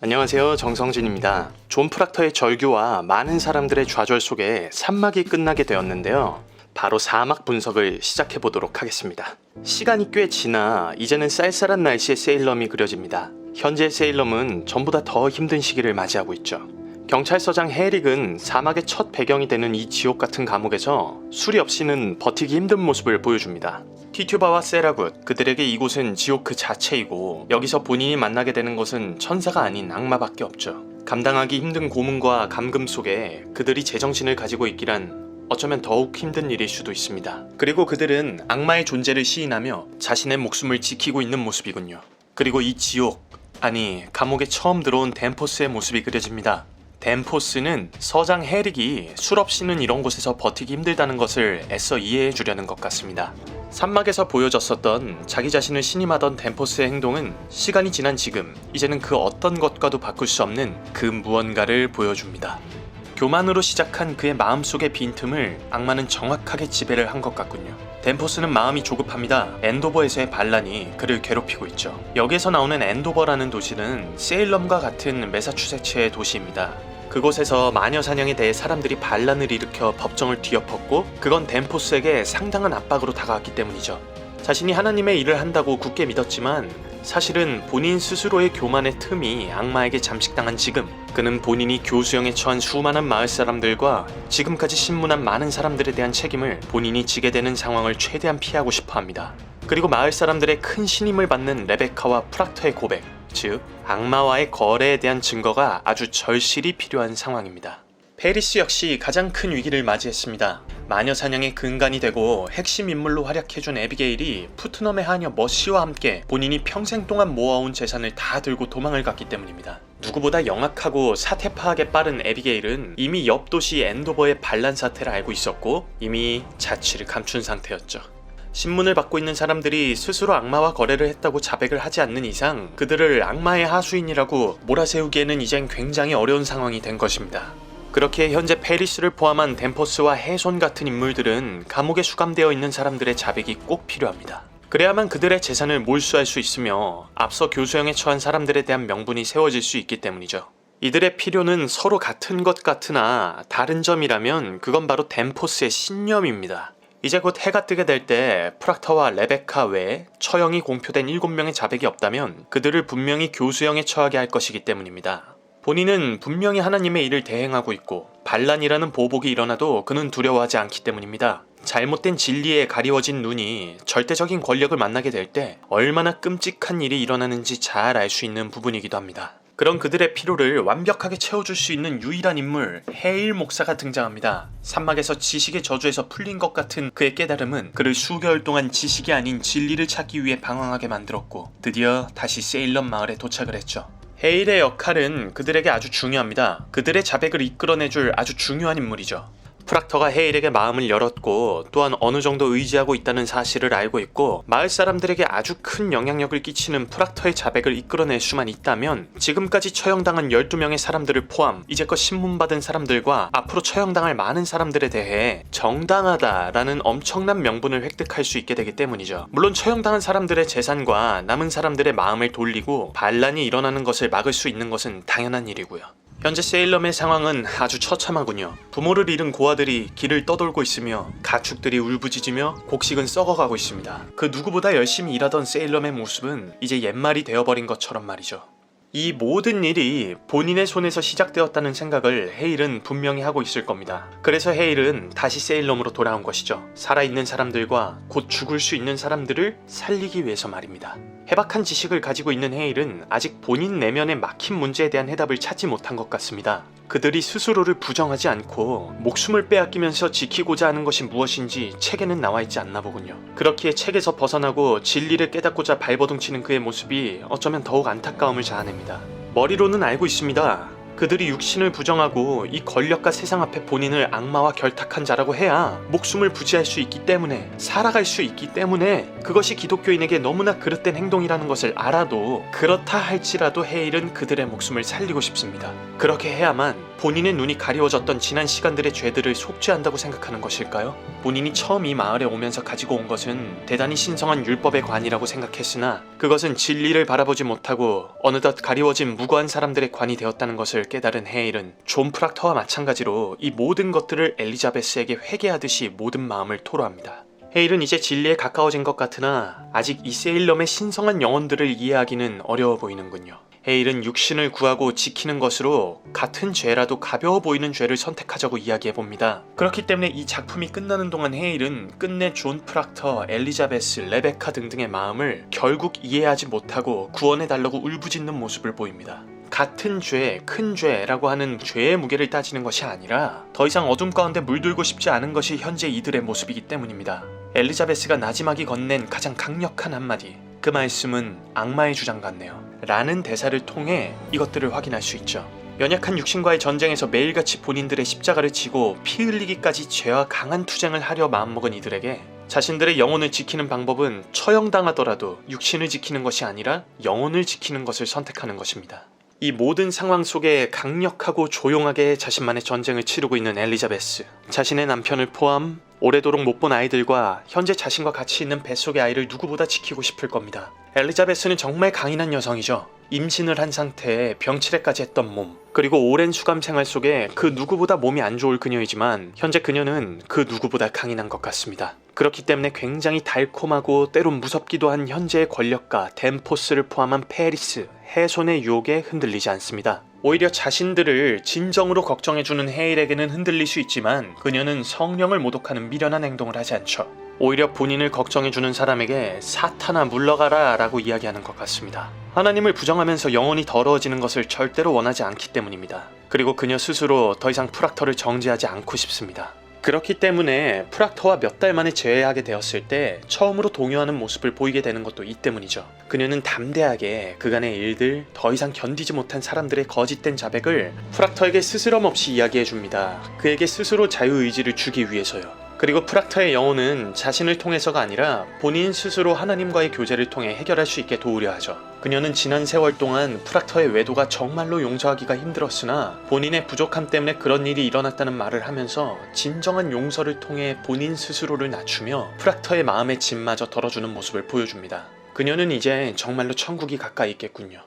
안녕하세요, 정성진입니다. 존 프락터의 절규와 많은 사람들의 좌절 속에 3막이 끝나게 되었는데요. 바로 4막 분석을 시작해 보도록 하겠습니다. 시간이 꽤 지나 이제는 쌀쌀한 날씨의 세일럼이 그려집니다. 현재 세일럼은 전보다 더 힘든 시기를 맞이하고 있죠. 경찰서장 헤릭은 사막의 첫 배경이 되는 이 지옥 같은 감옥에서 술이 없이는 버티기 힘든 모습을 보여줍니다. 티튜바와 세라굿, 그들에게 이곳은 지옥 그 자체이고 여기서 본인이 만나게 되는 것은 천사가 아닌 악마밖에 없죠. 감당하기 힘든 고문과 감금 속에 그들이 제정신을 가지고 있기란 어쩌면 더욱 힘든 일일 수도 있습니다. 그리고 그들은 악마의 존재를 시인하며 자신의 목숨을 지키고 있는 모습이군요. 그리고 이 지옥, 아니 감옥에 처음 들어온 댄포스의 모습이 그려집니다. 댄포스는 서장 헤릭이 술 없이는 이런 곳에서 버티기 힘들다는 것을 애써 이해해 주려는 것 같습니다. 산막에서 보여졌었던 자기 자신을 신임하던 댄포스의 행동은 시간이 지난 지금 이제는 그 어떤 것과도 바꿀 수 없는 그 무언가를 보여줍니다. 교만으로 시작한 그의 마음속의 빈틈을 악마는 정확하게 지배를 한 것 같군요. 댄포스는 마음이 조급합니다. 엔도버에서의 반란이 그를 괴롭히고 있죠. 여기에서 나오는 엔도버라는 도시는 세일럼과 같은 매사추세츠의 도시입니다. 그곳에서 마녀 사냥에 대해 사람들이 반란을 일으켜 법정을 뒤엎었고 그건 댄포스에게 상당한 압박으로 다가왔기 때문이죠. 자신이 하나님의 일을 한다고 굳게 믿었지만 사실은 본인 스스로의 교만의 틈이 악마에게 잠식당한 지금 그는 본인이 교수형에 처한 수많은 마을 사람들과 지금까지 신문한 많은 사람들에 대한 책임을 본인이 지게 되는 상황을 최대한 피하고 싶어합니다. 그리고 마을 사람들의 큰 신임을 받는 레베카와 프락터의 고백, 즉 악마와의 거래에 대한 증거가 아주 절실히 필요한 상황입니다. 페리스 역시 가장 큰 위기를 맞이했습니다. 마녀 사냥의 근간이 되고 핵심 인물로 활약해준 에비게일이 푸트넘의 하녀 머시와 함께 본인이 평생 동안 모아온 재산을 다 들고 도망을 갔기 때문입니다. 누구보다 영악하고 사태 파악에 빠른 에비게일은 이미 옆 도시 엔도버의 반란 사태를 알고 있었고 이미 자취를 감춘 상태였죠. 신문을 받고 있는 사람들이 스스로 악마와 거래를 했다고 자백을 하지 않는 이상 그들을 악마의 하수인이라고 몰아세우기에는 이젠 굉장히 어려운 상황이 된 것입니다. 그렇게 현재 페리스를 포함한 댄포스와 해손 같은 인물들은 감옥에 수감되어 있는 사람들의 자백이 꼭 필요합니다. 그래야만 그들의 재산을 몰수할 수 있으며 앞서 교수형에 처한 사람들에 대한 명분이 세워질 수 있기 때문이죠. 이들의 필요는 서로 같은 것 같으나 다른 점이라면 그건 바로 댄포스의 신념입니다. 이제 곧 해가 뜨게 될 때 프락터와 레베카 외에 처형이 공표된 7명의 자백이 없다면 그들을 분명히 교수형에 처하게 할 것이기 때문입니다. 본인은 분명히 하나님의 일을 대행하고 있고 반란이라는 보복이 일어나도 그는 두려워하지 않기 때문입니다. 잘못된 진리에 가리워진 눈이 절대적인 권력을 만나게 될 때 얼마나 끔찍한 일이 일어나는지 잘 알 수 있는 부분이기도 합니다. 그런 그들의 필요를 완벽하게 채워줄 수 있는 유일한 인물 헤일 목사가 등장합니다. 산막에서 지식의 저주에서 풀린 것 같은 그의 깨달음은 그를 수개월 동안 지식이 아닌 진리를 찾기 위해 방황하게 만들었고 드디어 다시 세일럼 마을에 도착을 했죠. 헤일의 역할은 그들에게 아주 중요합니다. 그들의 자백을 이끌어내줄 아주 중요한 인물이죠. 프락터가 헤일에게 마음을 열었고 또한 어느 정도 의지하고 있다는 사실을 알고 있고 마을 사람들에게 아주 큰 영향력을 끼치는 프락터의 자백을 이끌어낼 수만 있다면 지금까지 처형당한 12명의 사람들을 포함 이제껏 신문받은 사람들과 앞으로 처형당할 많은 사람들에 대해 정당하다라는 엄청난 명분을 획득할 수 있게 되기 때문이죠. 물론 처형당한 사람들의 재산과 남은 사람들의 마음을 돌리고 반란이 일어나는 것을 막을 수 있는 것은 당연한 일이고요. 현재 세일럼의 상황은 아주 처참하군요. 부모를 잃은 고아들이 길을 떠돌고 있으며 가축들이 울부짖으며 곡식은 썩어가고 있습니다. 그 누구보다 열심히 일하던 세일럼의 모습은 이제 옛말이 되어버린 것처럼 말이죠. 이 모든 일이 본인의 손에서 시작되었다는 생각을 헤일은 분명히 하고 있을 겁니다. 그래서 헤일은 다시 세일럼으로 돌아온 것이죠. 살아있는 사람들과 곧 죽을 수 있는 사람들을 살리기 위해서 말입니다. 해박한 지식을 가지고 있는 헤일은 아직 본인 내면의 막힌 문제에 대한 해답을 찾지 못한 것 같습니다. 그들이 스스로를 부정하지 않고 목숨을 빼앗기면서 지키고자 하는 것이 무엇인지 책에는 나와있지 않나 보군요. 그렇기에 책에서 벗어나고 진리를 깨닫고자 발버둥치는 그의 모습이 어쩌면 더욱 안타까움을 자아냅니다. 머리로는 알고 있습니다. 그들이 육신을 부정하고 이 권력과 세상 앞에 본인을 악마와 결탁한 자라고 해야 목숨을 부지할 수 있기 때문에, 살아갈 수 있기 때문에 그것이 기독교인에게 너무나 그릇된 행동이라는 것을 알아도 그렇다 할지라도 헤일은 그들의 목숨을 살리고 싶습니다. 그렇게 해야만 본인의 눈이 가리워졌던 지난 시간들의 죄들을 속죄한다고 생각하는 것일까요? 본인이 처음 이 마을에 오면서 가지고 온 것은 대단히 신성한 율법의 관이라고 생각했으나 그것은 진리를 바라보지 못하고 어느덧 가리워진 무고한 사람들의 관이 되었다는 것을 깨달은 헤일은 존 프락터와 마찬가지로 이 모든 것들을 엘리자베스에게 회개하듯이 모든 마음을 토로합니다. 헤일은 이제 진리에 가까워진 것 같으나 아직 이 세일럼의 신성한 영혼들을 이해하기는 어려워 보이는군요. 헤일은 육신을 구하고 지키는 것으로 같은 죄라도 가벼워 보이는 죄를 선택하자고 이야기해봅니다. 그렇기 때문에 이 작품이 끝나는 동안 헤일은 끝내 존 프락터, 엘리자베스, 레베카 등등의 마음을 결국 이해하지 못하고 구원해달라고 울부짖는 모습을 보입니다. 같은 죄, 큰 죄라고 하는 죄의 무게를 따지는 것이 아니라 더 이상 어둠 가운데 물들고 싶지 않은 것이 현재 이들의 모습이기 때문입니다. 엘리자베스가 나지막이 건넨 가장 강력한 한마디, 그 말씀은 악마의 주장 같네요 라는 대사를 통해 이것들을 확인할 수 있죠. 연약한 육신과의 전쟁에서 매일같이 본인들의 십자가를 지고 피 흘리기까지 죄와 강한 투쟁을 하려 마음먹은 이들에게 자신들의 영혼을 지키는 방법은 처형당하더라도 육신을 지키는 것이 아니라 영혼을 지키는 것을 선택하는 것입니다. 이 모든 상황 속에 강력하고 조용하게 자신만의 전쟁을 치르고 있는 엘리자베스, 자신의 남편을 포함 오래도록 못 본 아이들과 현재 자신과 같이 있는 뱃속의 아이를 누구보다 지키고 싶을 겁니다. 엘리자베스는 정말 강인한 여성이죠. 임신을 한 상태에 병치레까지 했던 몸, 그리고 오랜 수감 생활 속에 그 누구보다 몸이 안 좋을 그녀이지만 현재 그녀는 그 누구보다 강인한 것 같습니다. 그렇기 때문에 굉장히 달콤하고 때론 무섭기도 한 현재의 권력과 덴포스를 포함한 페리스, 해손의 유혹에 흔들리지 않습니다. 오히려 자신들을 진정으로 걱정해주는 헤일에게는 흔들릴 수 있지만 그녀는 성령을 모독하는 미련한 행동을 하지 않죠. 오히려 본인을 걱정해주는 사람에게 사탄아 물러가라 라고 이야기하는 것 같습니다. 하나님을 부정하면서 영혼이 더러워지는 것을 절대로 원하지 않기 때문입니다. 그리고 그녀 스스로 더 이상 프락터를 정죄하지 않고 싶습니다. 그렇기 때문에 프락터와 몇 달 만에 재회하게 되었을 때 처음으로 동요하는 모습을 보이게 되는 것도 이 때문이죠. 그녀는 담대하게 그간의 일들, 더 이상 견디지 못한 사람들의 거짓된 자백을 프락터에게 스스럼 없이 이야기해줍니다. 그에게 스스로 자유의지를 주기 위해서요. 그리고 프락터의 영혼은 자신을 통해서가 아니라 본인 스스로 하나님과의 교제를 통해 해결할 수 있게 도우려 하죠. 그녀는 지난 세월 동안 프락터의 외도가 정말로 용서하기가 힘들었으나 본인의 부족함 때문에 그런 일이 일어났다는 말을 하면서 진정한 용서를 통해 본인 스스로를 낮추며 프락터의 마음의 짐마저 덜어주는 모습을 보여줍니다. 그녀는 이제 정말로 천국이 가까이 있겠군요.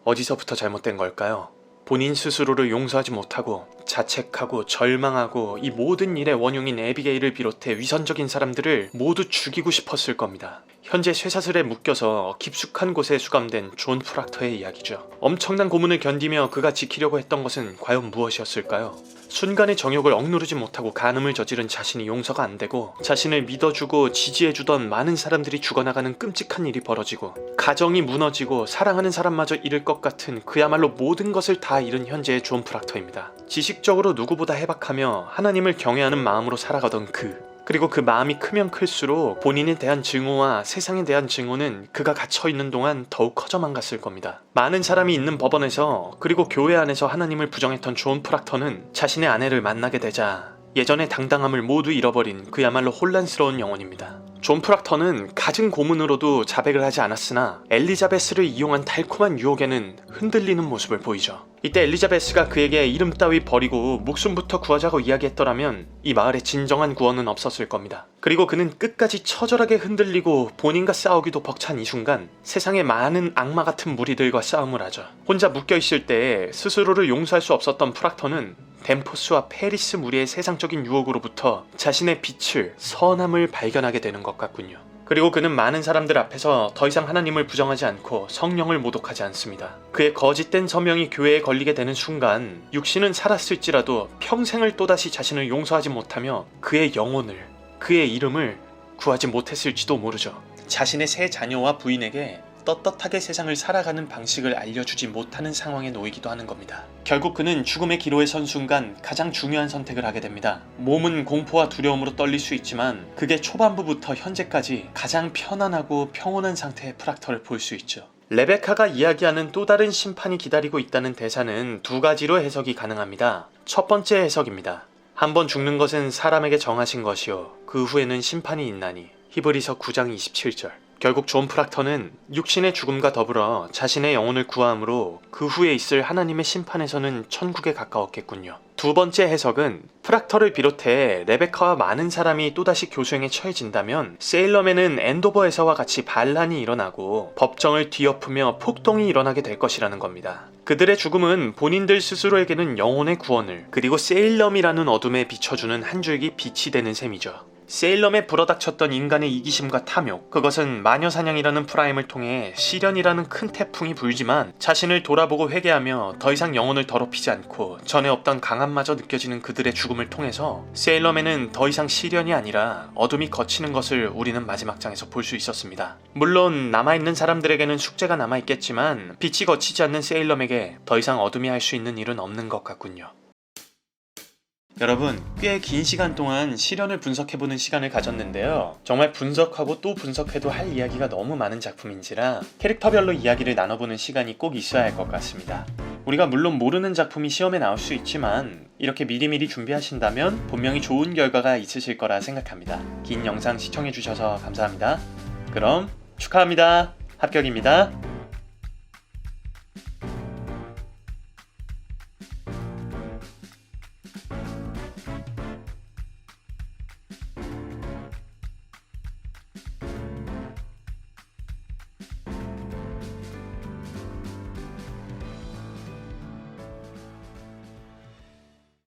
어디서부터 잘못된 걸까요? 본인 스스로를 용서하지 못하고 자책하고 절망하고 이 모든 일의 원흉인 에비게일을 비롯해 위선적인 사람들을 모두 죽이고 싶었을 겁니다. 현재 쇠사슬에 묶여서 깊숙한 곳에 수감된 존 프락터의 이야기죠. 엄청난 고문을 견디며 그가 지키려고 했던 것은 과연 무엇이었을까요? 순간의 정욕을 억누르지 못하고 간음을 저지른 자신이 용서가 안 되고 자신을 믿어주고 지지해주던 많은 사람들이 죽어나가는 끔찍한 일이 벌어지고 가정이 무너지고 사랑하는 사람마저 잃을 것 같은 그야말로 모든 것을 다 잃은 현재의 존 프락터입니다. 지식적으로 누구보다 해박하며 하나님을 경외하는 마음으로 살아가던 그리고 그 마음이 크면 클수록 본인에 대한 증오와 세상에 대한 증오는 그가 갇혀있는 동안 더욱 커져만 갔을 겁니다. 많은 사람이 있는 법원에서 그리고 교회 안에서 하나님을 부정했던 존 프락터는 자신의 아내를 만나게 되자 예전의 당당함을 모두 잃어버린 그야말로 혼란스러운 영혼입니다. 존 프락터는 갖은 고문으로도 자백을 하지 않았으나 엘리자베스를 이용한 달콤한 유혹에는 흔들리는 모습을 보이죠. 이때 엘리자베스가 그에게 이름 따위 버리고 목숨부터 구하자고 이야기했더라면 이 마을에 진정한 구원은 없었을 겁니다. 그리고 그는 끝까지 처절하게 흔들리고 본인과 싸우기도 벅찬 이 순간 세상의 많은 악마 같은 무리들과 싸움을 하죠. 혼자 묶여있을 때 스스로를 용서할 수 없었던 프락터는 덴포스와 페리스 무리의 세상적인 유혹으로부터 자신의 빛을, 선함을 발견하게 되는 것 같군요. 그리고 그는 많은 사람들 앞에서 더 이상 하나님을 부정하지 않고 성령을 모독하지 않습니다. 그의 거짓된 서명이 교회에 걸리게 되는 순간 육신은 살았을지라도 평생을 또다시 자신을 용서하지 못하며 그의 영혼을, 그의 이름을 구하지 못했을지도 모르죠. 자신의 세 자녀와 부인에게 떳떳하게 세상을 살아가는 방식을 알려주지 못하는 상황에 놓이기도 하는 겁니다. 결국 그는 죽음의 기로에 선 순간 가장 중요한 선택을 하게 됩니다. 몸은 공포와 두려움으로 떨릴 수 있지만 그게 초반부부터 현재까지 가장 편안하고 평온한 상태의 프락터를 볼 수 있죠. 레베카가 이야기하는 또 다른 심판이 기다리고 있다는 대사는 두 가지로 해석이 가능합니다. 첫 번째 해석입니다. 한번 죽는 것은 사람에게 정하신 것이요 그 후에는 심판이 있나니. 히브리서 9장 27절. 결국 존 프락터는 육신의 죽음과 더불어 자신의 영혼을 구함으로 그 후에 있을 하나님의 심판에서는 천국에 가까웠겠군요. 두 번째 해석은 프락터를 비롯해 레베카와 많은 사람이 또다시 교수행에 처해진다면 세일럼에는 엔도버에서와 같이 반란이 일어나고 법정을 뒤엎으며 폭동이 일어나게 될 것이라는 겁니다. 그들의 죽음은 본인들 스스로에게는 영혼의 구원을, 그리고 세일럼이라는 어둠에 비춰주는 한 줄기 빛이 되는 셈이죠. 세일럼에 불어닥쳤던 인간의 이기심과 탐욕, 그것은 마녀사냥이라는 프라임을 통해 시련이라는 큰 태풍이 불지만 자신을 돌아보고 회개하며 더 이상 영혼을 더럽히지 않고 전에 없던 강함마저 느껴지는 그들의 죽음을 통해서 세일럼에는 더 이상 시련이 아니라 어둠이 걷히는 것을 우리는 마지막 장에서 볼 수 있었습니다. 물론 남아있는 사람들에게는 숙제가 남아있겠지만 빛이 거치지 않는 세일럼에게 더 이상 어둠이 할 수 있는 일은 없는 것 같군요. 여러분, 꽤 긴 시간 동안 시련을 분석해보는 시간을 가졌는데요. 정말 분석하고 또 분석해도 할 이야기가 너무 많은 작품인지라 캐릭터별로 이야기를 나눠보는 시간이 꼭 있어야 할 것 같습니다. 우리가 물론 모르는 작품이 시험에 나올 수 있지만 이렇게 미리미리 준비하신다면 분명히 좋은 결과가 있으실 거라 생각합니다. 긴 영상 시청해주셔서 감사합니다. 그럼 축하합니다. 합격입니다.